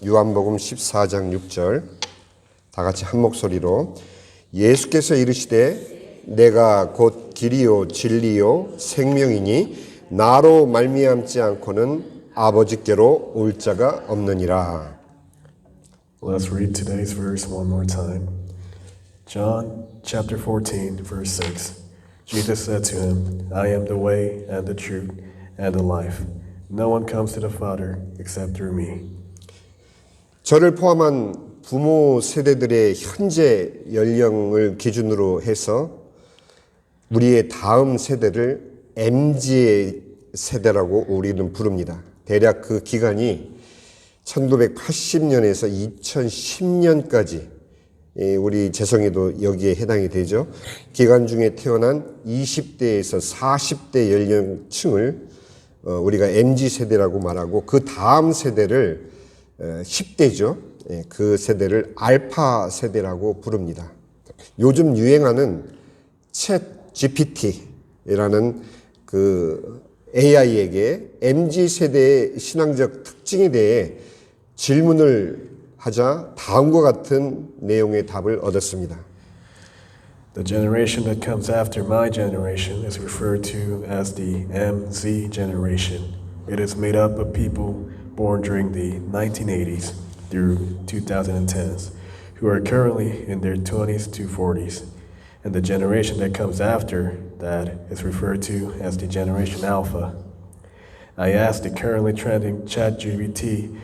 요한복음 14장 6절 다 같이 한 목소리로 예수께서 이르시되 내가 곧 길이요 진리요 생명이니 나로 말미암지 않고는 아버지께로 올 자가 없느니라. Let's read today's verse one more time. John chapter 14 verse 6. Jesus said to him, I am the way and the truth and the life. No one comes to the Father except through me. 저를 포함한 부모 세대들의 현재 연령을 기준으로 해서 우리의 다음 세대를 MZ 세대라고 우리는 부릅니다. 대략 그 기간이 1980년에서 2010년까지 우리 재성이도 여기에 해당이 되죠. 기간 중에 태어난 20대에서 40대 연령층을 우리가 MZ 세대라고 말하고 그 다음 세대를 10대죠. 그 세대를 알파 세대라고 부릅니다. 요즘 유행하는 챗 GPT라는 그 AI에게 MZ 세대의 신앙적 특징에 대해 질문을 하자 다음과 같은 내용의 답을 얻었습니다. The generation that comes after my generation is referred to as the MZ generation. It is made up of people born during the 1980s through 2010s who are currently in their 20s to 40s. And the generation that comes after that is referred to as the Generation Alpha. I asked the currently trending ChatGPT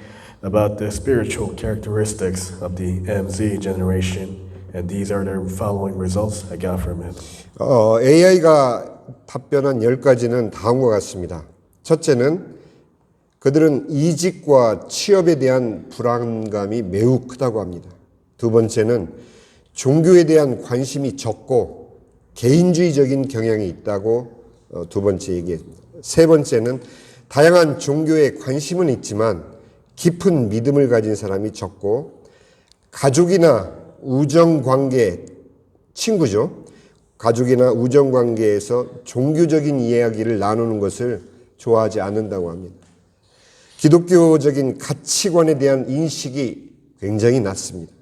about the spiritual characteristics of the MZ generation, and these are the following results I got from it. AI가 답변한 10가지는 다음과 같습니다. 첫째는 그들은 이직과 취업에 대한 불안감이 매우 크다고 합니다. 두 번째는 종교에 대한 관심이 적고 개인주의적인 경향이 있다고 두 번째 얘기했습니다. 세 번째는 다양한 종교에 관심은 있지만 깊은 믿음을 가진 사람이 적고 가족이나 우정관계, 친구죠. 가족이나 우정관계에서 종교적인 이야기를 나누는 것을 좋아하지 않는다고 합니다. 기독교적인 가치관에 대한 인식이 굉장히 낮습니다.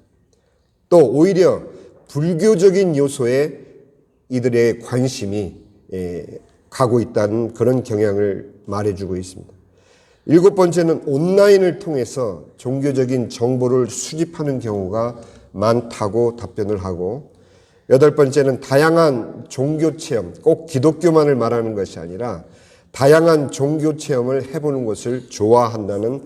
또 오히려 불교적인 요소에 이들의 관심이 가고 있다는 그런 경향을 말해주고 있습니다. 일곱 번째는 온라인을 통해서 종교적인 정보를 수집하는 경우가 많다고 답변을 하고, 여덟 번째는 다양한 종교 체험, 꼭 기독교만을 말하는 것이 아니라 다양한 종교 체험을 해보는 것을 좋아한다는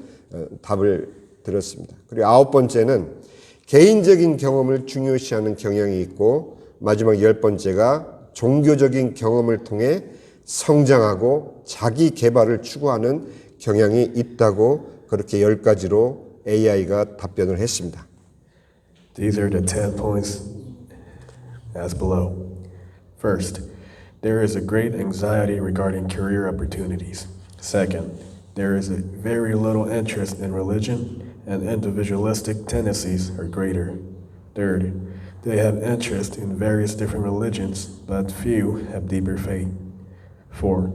답을 들었습니다. 그리고 아홉 번째는 개인적인 경험을 중요시하는 경향이 있고, 마지막 열 번째가 종교적인 경험을 통해 성장하고 자기 개발을 추구하는 경향이 있다고 그렇게 10가지로 AI가 답변을 했습니다. These are the 10 points as below. First, there is a great anxiety regarding career opportunities. Second, there is a very little interest in religion and individualistic tendencies are greater. Third, they have interest in various different religions, but few have deeper faith. Fourth,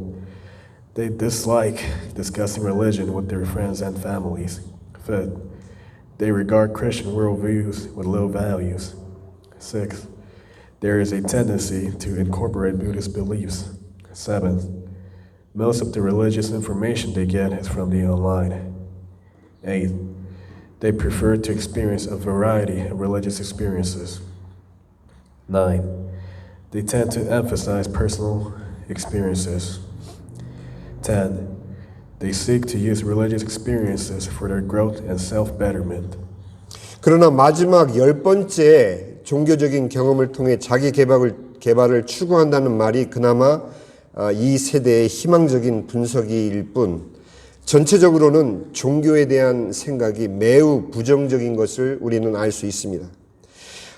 they dislike discussing religion with their friends and families. Fifth, they regard Christian worldviews with low values. Sixth, there is a tendency to incorporate Buddhist beliefs. Seventh, most of the religious information they get is from the online. Eighth, they prefer to experience a variety of religious experiences. 9. They tend to emphasize personal experiences. 10. They seek to use religious experiences for their growth and self-betterment. 그러나 마지막 10번째 종교적인 경험을 통해 자기 개발을 추구한다는 말이 그나마 이 세대의 희망적인 분석일 뿐, 전체적으로는 종교에 대한 생각이 매우 부정적인 것을 우리는 알 수 있습니다.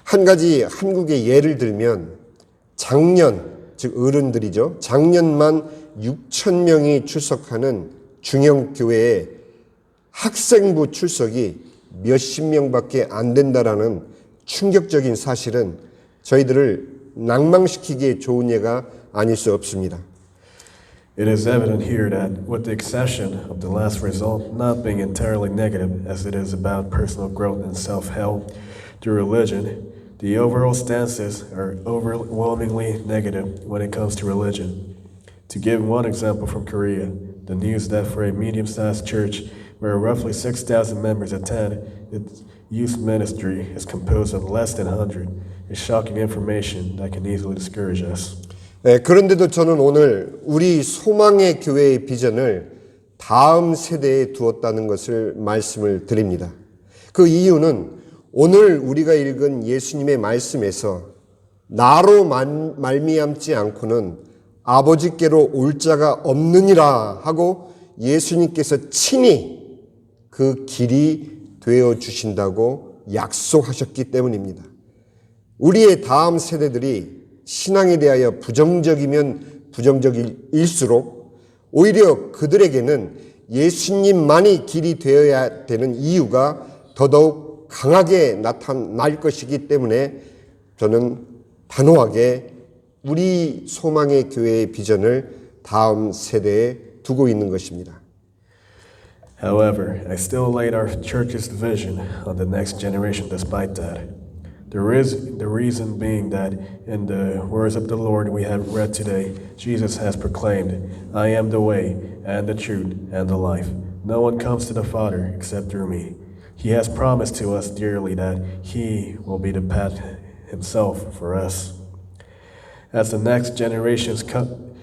한 가지 한국의 예를 들면 작년, 즉 어른들이죠. 작년만 6,000명이 출석하는 중형교회에 학생부 출석이 몇십 명밖에 안 된다라는 충격적인 사실은 저희들을 낭망시키기에 좋은 예가 아닐 수 없습니다. It is evident here that, with the exception of the last result not being entirely negative as it is about personal growth and self-help through religion, the overall stances are overwhelmingly negative when it comes to religion. To give one example from Korea, the news that for a medium-sized church where roughly 6,000 members attend, its youth ministry is composed of less than 100 is shocking information that can easily discourage us. 네, 그런데도 저는 오늘 우리 소망의 교회의 비전을 다음 세대에 두었다는 것을 말씀을 드립니다. 그 이유는 오늘 우리가 읽은 예수님의 말씀에서 나로 말미암지 않고는 아버지께로 올 자가 없느니라 하고 예수님께서 친히 그 길이 되어 주신다고 약속하셨기 때문입니다. 우리의 다음 세대들이 신앙에 대하여 부정적이면 부정적일수록 오히려 그들에게는 예수님만이 길이 되어야 되는 이유가 더더욱 강하게 나타날 것이기 때문에 저는 단호하게 우리 소망의 교회의 비전을 다음 세대에 두고 있는 것입니다. However, I still laid our church's vision on the next generation despite that. The reason being that in the words of the Lord we have read today, Jesus has proclaimed, I am the way and the truth and the life. No one comes to the Father except through me. He has promised to us dearly that He will be the path Himself for us. As the next generations come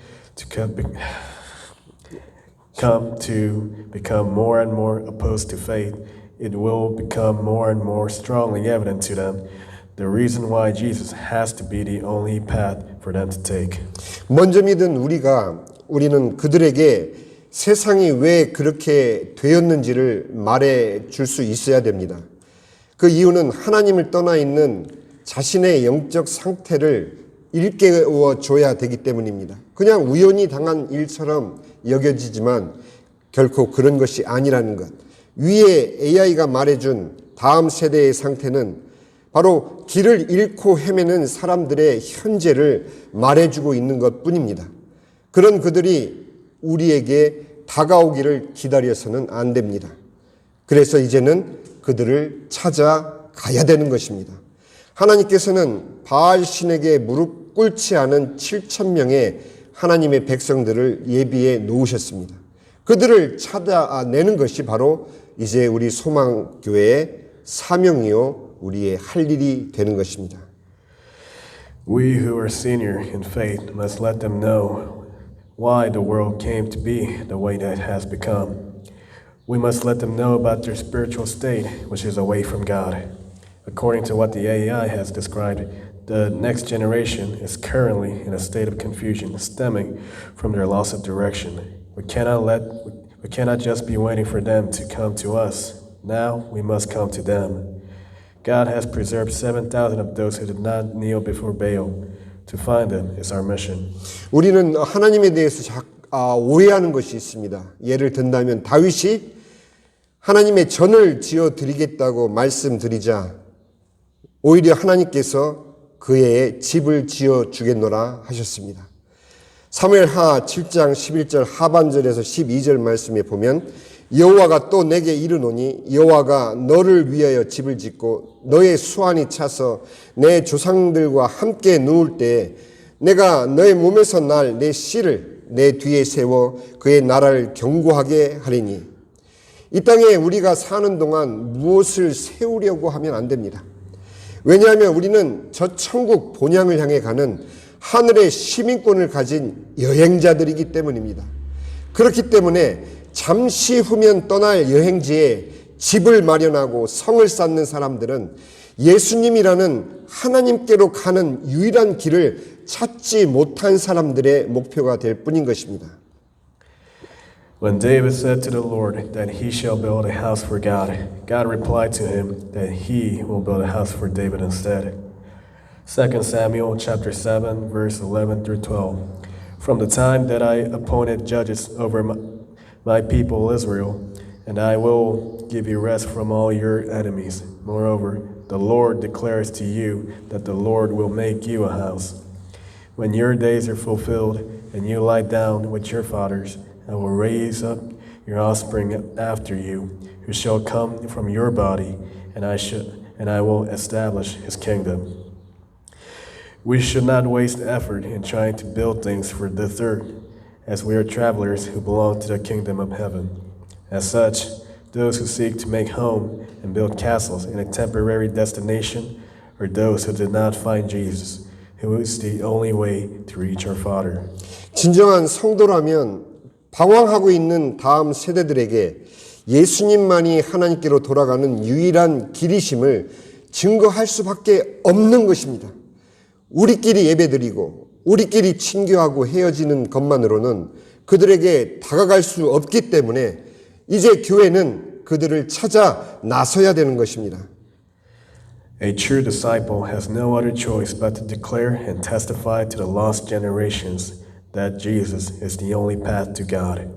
to become more and more opposed to faith, it will become more and more strongly evident to them the reason why Jesus has to be the only path for them to take. 먼저 믿은 우리는 그들에게 세상이 왜 그렇게 되었는지를 말해 줄 수 있어야 됩니다. 그 이유는 하나님을 떠나 있는 자신의 영적 상태를 일깨워 줘야 되기 때문입니다. 그냥 우연히 당한 일처럼 여겨지지만 결코 그런 것이 아니라는 것. 위에 AI가 말해준 다음 세대의 상태는 바로 길을 잃고 헤매는 사람들의 현재를 말해주고 있는 것뿐입니다. 그런 그들이 우리에게 다가오기를 기다려서는 안 됩니다. 그래서 이제는 그들을 찾아가야 되는 것입니다. 하나님께서는 바알 신에게 무릎 꿇지 않은 7,000명의 하나님의 백성들을 예비해 놓으셨습니다. 그들을 찾아내는 것이 바로 이제 우리 소망교회의 사명이요 우리의 할 일이 되는 것입니다. We who are senior in faith must let them know why the world came to be the way that it has become. We must let them know about their spiritual state, which is away from God. According to what the AI has described, the next generation is currently in a state of confusion stemming from their loss of direction. We cannot just be waiting for them to come to us. Now we must come to them. God has preserved 7,000 of those who did not kneel before Baal. To find them is our mission. 우리는 하나님에 대해서 오해하는 것이 있습니다. 예를 든다면 다윗이 하나님의 전을 지어 드리겠다고 말씀드리자 오히려 하나님께서 그의 집을 지어 주겠노라 하셨습니다. 사무엘하 7장 11절 하반절에서 12절 말씀에 보면 여호와가 또 내게 이르노니 여호와가 너를 위하여 집을 짓고 너의 수완이 차서 내 조상들과 함께 누울 때에 내가 너의 몸에서 날 내 씨를 내 뒤에 세워 그의 나라를 견고하게 하리니 이 땅에 우리가 사는 동안 무엇을 세우려고 하면 안 됩니다. 왜냐하면 우리는 저 천국 본향을 향해 가는 하늘의 시민권을 가진 여행자들이기 때문입니다. 그렇기 때문에 잠시 후면 떠날 여행지에 집을 마련하고 성을 쌓는 사람들은 예수님이라는 하나님께로 가는 유일한 길을 찾지 못한 사람들의 목표가 될 뿐인 것입니다. When David said to the Lord that he shall build a house for God, God replied to him that he will build a house for David instead. 2 Samuel chapter 7 verse 11 through 12. From the time that I appointed judges over my people Israel, and I will give you rest from all your enemies. Moreover, the Lord declares to you that the Lord will make you a house. When your days are fulfilled and you lie down with your fathers. I will raise up your offspring after you, who shall come from your body, and I will establish his kingdom. We should not waste effort in trying to build things for this earth, as we are travelers who belong to the kingdom of heaven. As such, those who seek to make home and build castles in a temporary destination are those who did not find Jesus, who is the only way to reach our Father. 진정한 성도라면 방황하고 있는 다음 세대들에게 예수님만이 하나님께로 돌아가는 유일한 길이심을 증거할 수밖에 없는 것입니다. 우리끼리 예배드리고 우리끼리 친교하고 헤어지는 것만으로는 그들에게 다가갈 수 없기 때문에 이제 교회는 그들을 찾아 나서야 되는 것입니다. A true disciple has no other choice but to declare and testify to the lost generations that Jesus is the only path to God.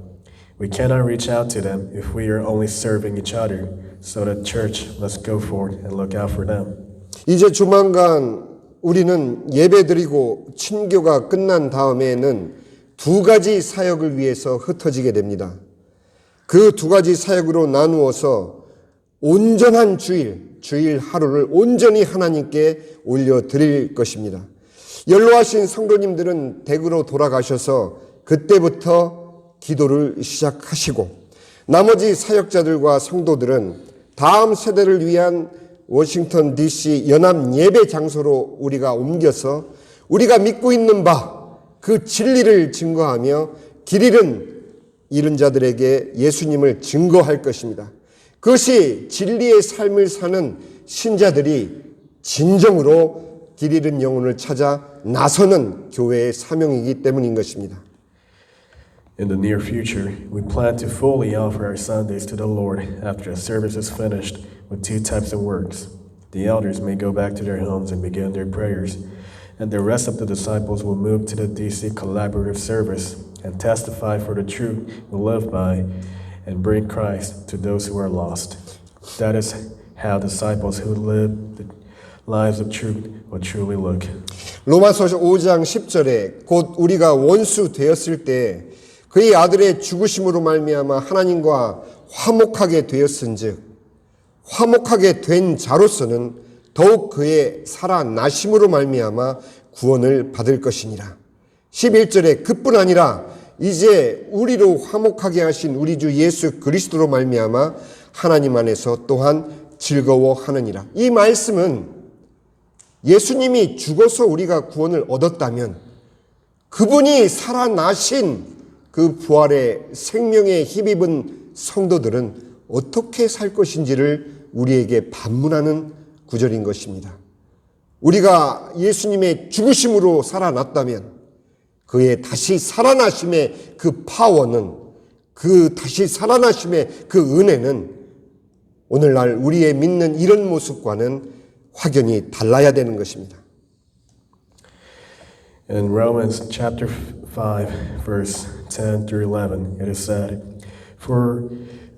We cannot reach out to them if we are only serving each other, so the church must go forth and look out for them. 이제 조만간 우리는 예배드리고 친교가 끝난 다음에는 두 가지 사역을 위해서 흩어지게 됩니다. 그 두 가지 사역으로 나누어서 온전한 주일 하루를 온전히 하나님께 올려드릴 것입니다. 연로하신 성도님들은 댁으로 돌아가셔서 그때부터 기도를 시작하시고 나머지 사역자들과 성도들은 다음 세대를 위한 워싱턴 DC 연합 예배 장소로 우리가 옮겨서 우리가 믿고 있는 바 그 진리를 증거하며 길 잃은 자들에게 예수님을 증거할 것입니다. 그것이 진리의 삶을 사는 신자들이 진정으로 길 잃은 영혼을 찾아 나서는 교회의 사명이기 때문인 것입니다. In the near future, we plan to fully offer our Sundays to the Lord after the service is finished with two types of works. The elders may go back to their homes and begin their prayers, and the rest of the disciples will move to the DC collaborative service and testify for the truth we live by and bring Christ to those who are lost. That is how disciples who live the lives of truth will truly look. 로마서 5장 10절에 곧 우리가 원수 되었을 때 그의 아들의 죽으심으로 말미암아 하나님과 화목하게 되었은즉 화목하게 된 자로서는 더욱 그의 살아나심으로 말미암아 구원을 받을 것이니라. 11절에 그뿐 아니라 이제 우리로 화목하게 하신 우리 주 예수 그리스도로 말미암아 하나님 안에서 또한 즐거워하느니라. 이 말씀은 예수님이 죽어서 우리가 구원을 얻었다면 그분이 살아나신 그 부활의 생명에 힘입은 성도들은 어떻게 살 것인지를 우리에게 반문하는 구절인 것입니다. 우리가 예수님의 죽으심으로 살아났다면 그의 다시 살아나심의 그 파워는 그 다시 살아나심의 그 은혜는 오늘날 우리의 믿는 이런 모습과는 확연히 달라야 되는 것입니다. In Romans chapter 5, verse 10 through 11, it is said, For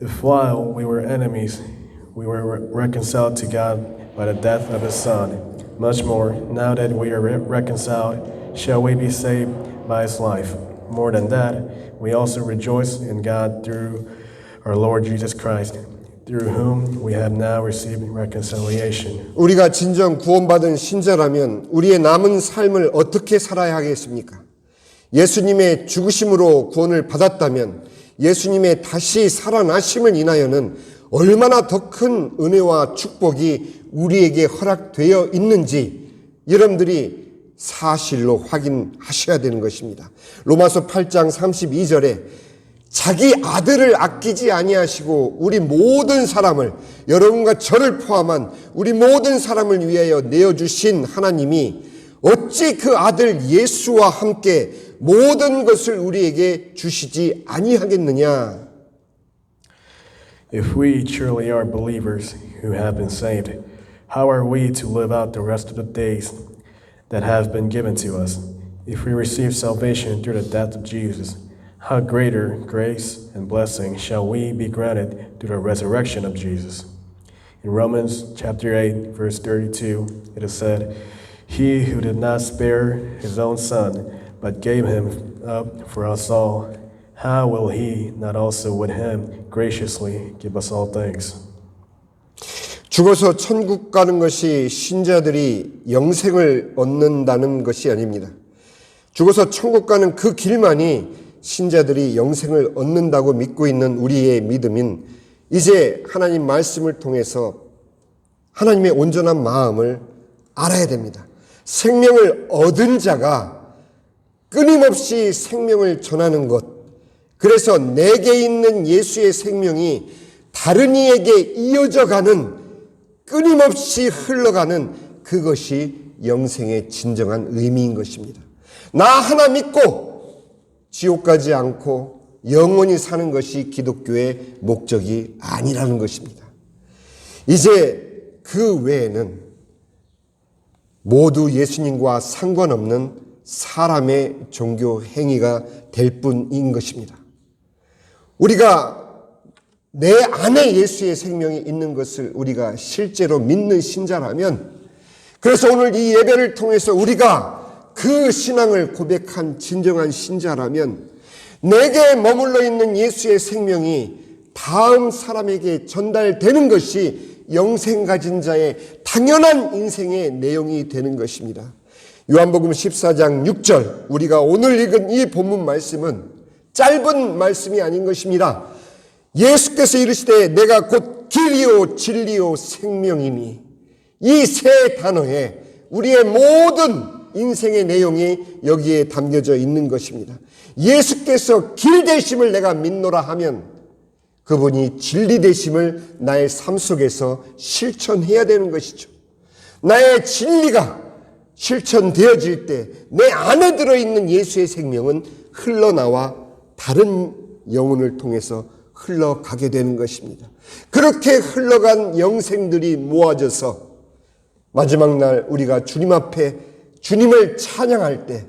if while we were enemies, we were reconciled to God by the death of His Son, much more, now that we are reconciled, shall we be saved by His life. More than that, we also rejoice in God through our Lord Jesus Christ, through whom we have now received reconciliation. 우리가 진정 구원받은 신자라면 우리의 남은 삶을 어떻게 살아야 하겠습니까? 예수님의 죽으심으로 구원을 받았다면 예수님의 다시 살아나심을 인하여는 얼마나 더 큰 은혜와 축복이 우리에게 허락되어 있는지 여러분들이 사실로 확인하셔야 되는 것입니다. 로마서 8장 32절에 자기 아들을 아끼지 아니하시고 우리 모든 사람을 여러분과 저를 포함한 우리 모든 사람을 위하여 내어주신 하나님이 어찌 그 아들 예수와 함께 모든 것을 우리에게 주시지 아니하겠느냐. If we truly are believers who have been saved, how are we to live out the rest of the days that have been given to us? If we receive salvation through the death of Jesus, how greater grace and blessing shall we be granted through the resurrection of Jesus? In Romans chapter 8, verse 32, it is said, He who did not spare his own son, but gave him up for us all, how will he not also with him graciously give us all things? 죽어서 천국 가는 것이 신자들이 영생을 얻는다는 것이 아닙니다. 죽어서 천국 가는 그 길만이 신자들이 영생을 얻는다고 믿고 있는 우리의 믿음인 이제 하나님 말씀을 통해서 하나님의 온전한 마음을 알아야 됩니다. 생명을 얻은 자가 끊임없이 생명을 전하는 것, 그래서 내게 있는 예수의 생명이 다른 이에게 이어져 가는, 끊임없이 흘러가는 그것이 영생의 진정한 의미인 것입니다. 나 하나 믿고 지옥 가지 않고 영원히 사는 것이 기독교의 목적이 아니라는 것입니다. 이제 그 외에는 모두 예수님과 상관없는 사람의 종교 행위가 될 뿐인 것입니다. 우리가 내 안에 예수의 생명이 있는 것을 우리가 실제로 믿는 신자라면, 그래서 오늘 이 예배를 통해서 우리가 그 신앙을 고백한 진정한 신자라면 내게 머물러 있는 예수의 생명이 다음 사람에게 전달되는 것이 영생 가진 자의 당연한 인생의 내용이 되는 것입니다. 요한복음 14장 6절, 우리가 오늘 읽은 이 본문 말씀은 짧은 말씀이 아닌 것입니다. 예수께서 이르시되 내가 곧 길이요 진리요 생명이니, 이 세 단어에 우리의 모든 인생의 내용이 여기에 담겨져 있는 것입니다. 예수께서 길 되심을 내가 믿노라 하면 그분이 진리 되심을 나의 삶 속에서 실천해야 되는 것이죠. 나의 진리가 실천되어질 때 내 안에 들어있는 예수의 생명은 흘러나와 다른 영혼을 통해서 흘러가게 되는 것입니다. 그렇게 흘러간 영생들이 모아져서 마지막 날 우리가 주님 앞에 주님을 찬양할 때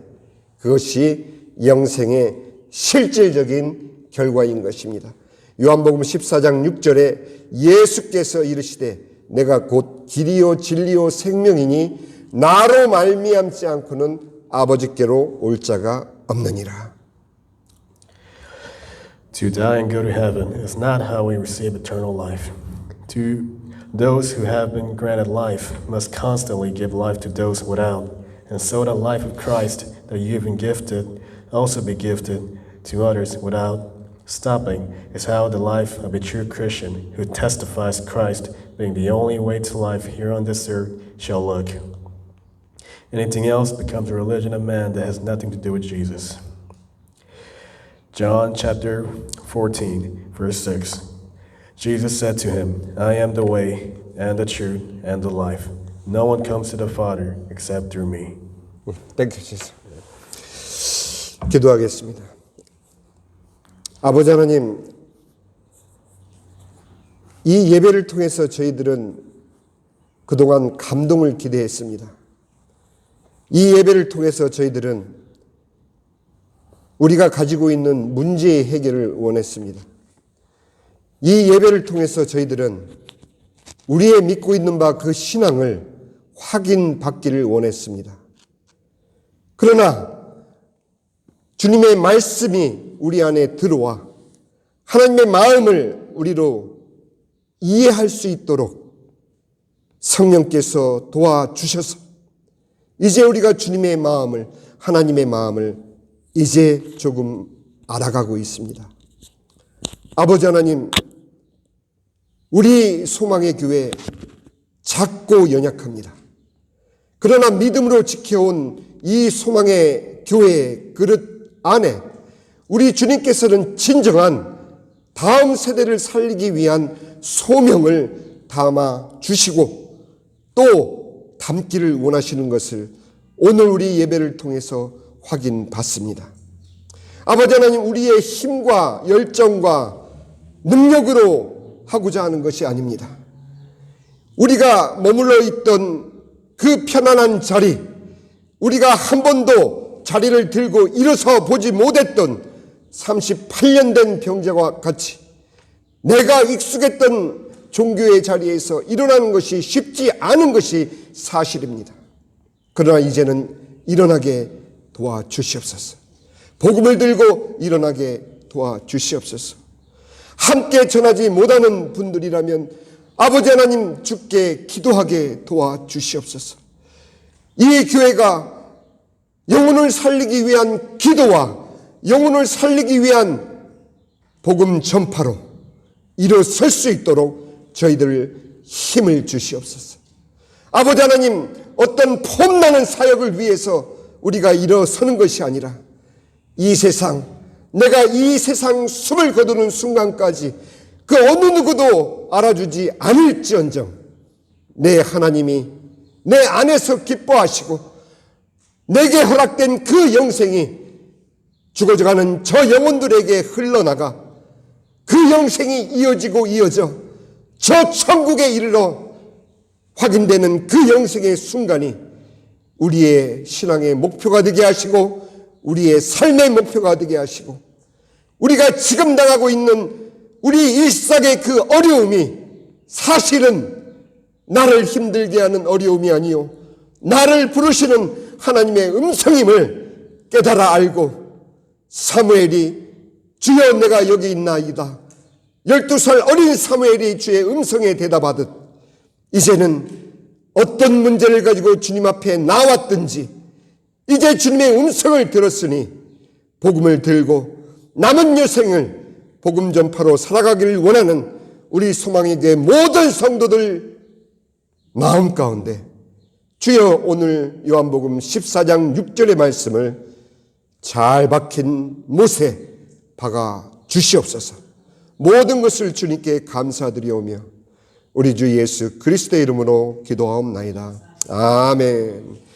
그것이 영생의 실질적인 결과인 것입니다. 요한복음 14장 6절에 예수께서 이르시되 내가 곧 길이요 진리요 생명이니 나로 말미암지 않고는 아버지께로 올 자가 없느니라. To die and go to heaven is not how we receive eternal life. To those who have been granted life must constantly give life to those without, and so the life of Christ that you've been gifted also be gifted to others without stopping is how the life of a true Christian who testifies Christ being the only way to life here on this earth shall look. Anything else becomes a religion of man that has nothing to do with Jesus. John chapter 14, verse 6. Jesus said to him, I am the way and the truth and the life. No one comes to the Father except through me. Thank you, Jesus. 기도하겠습니다. 아버지 하나님, 이 예배를 통해서 저희들은 그동안 감동을 기대했습니다. 이 예배를 통해서 저희들은 우리가 가지고 있는 문제의 해결을 원했습니다. 이 예배를 통해서 저희들은 우리의 믿고 있는 바 그 신앙을 확인받기를 원했습니다. 그러나 주님의 말씀이 우리 안에 들어와 하나님의 마음을 우리로 이해할 수 있도록 성령께서 도와주셔서 이제 우리가 주님의 마음을, 하나님의 마음을 이제 조금 알아가고 있습니다. 아버지 하나님, 우리 소망의 교회 작고 연약합니다. 그러나 믿음으로 지켜온 이 소망의 교회의 그릇 안에 우리 주님께서는 진정한 다음 세대를 살리기 위한 소명을 담아 주시고 또 담기를 원하시는 것을 오늘 우리 예배를 통해서 확인받습니다. 아버지 하나님, 우리의 힘과 열정과 능력으로 하고자 하는 것이 아닙니다. 우리가 머물러 있던 그 편안한 자리, 우리가 한 번도 자리를 들고 일어서 보지 못했던 38년 된 병자와 같이 내가 익숙했던 종교의 자리에서 일어나는 것이 쉽지 않은 것이 사실입니다. 그러나 이제는 일어나게 도와주시옵소서. 복음을 들고 일어나게 도와주시옵소서. 함께 전하지 못하는 분들이라면 아버지 하나님 주께 기도하게 도와주시옵소서. 이 교회가 영혼을 살리기 위한 기도와 영혼을 살리기 위한 복음 전파로 일어설 수 있도록 저희들 힘을 주시옵소서. 아버지 하나님, 어떤 폼나는 사역을 위해서 우리가 일어서는 것이 아니라 이 세상, 내가 이 세상 숨을 거두는 순간까지 그 어느 누구도 알아주지 않을지언정 내 하나님이 내 안에서 기뻐하시고 내게 허락된 그 영생이 죽어져가는 저 영혼들에게 흘러나가 그 영생이 이어지고 이어져 저 천국에 이르러 확인되는 그 영생의 순간이 우리의 신앙의 목표가 되게 하시고 우리의 삶의 목표가 되게 하시고 우리가 지금 당하고 있는 우리 일상의 그 어려움이 사실은 나를 힘들게 하는 어려움이 아니요 나를 부르시는 하나님의 음성임을 깨달아 알고 사무엘이 주여 내가 여기 있나이다. 12살 어린 사무엘이 주의 음성에 대답하듯 이제는 어떤 문제를 가지고 주님 앞에 나왔든지 이제 주님의 음성을 들었으니 복음을 들고 남은 여생을 복음 전파로 살아가기를 원하는 우리 소망에게 모든 성도들 마음 가운데 주여 오늘 요한복음 14장 6절의 말씀을 잘 박힌 못에 박아 주시옵소서. 모든 것을 주님께 감사드리오며 우리 주 예수 그리스도의 이름으로 기도하옵나이다. 아멘.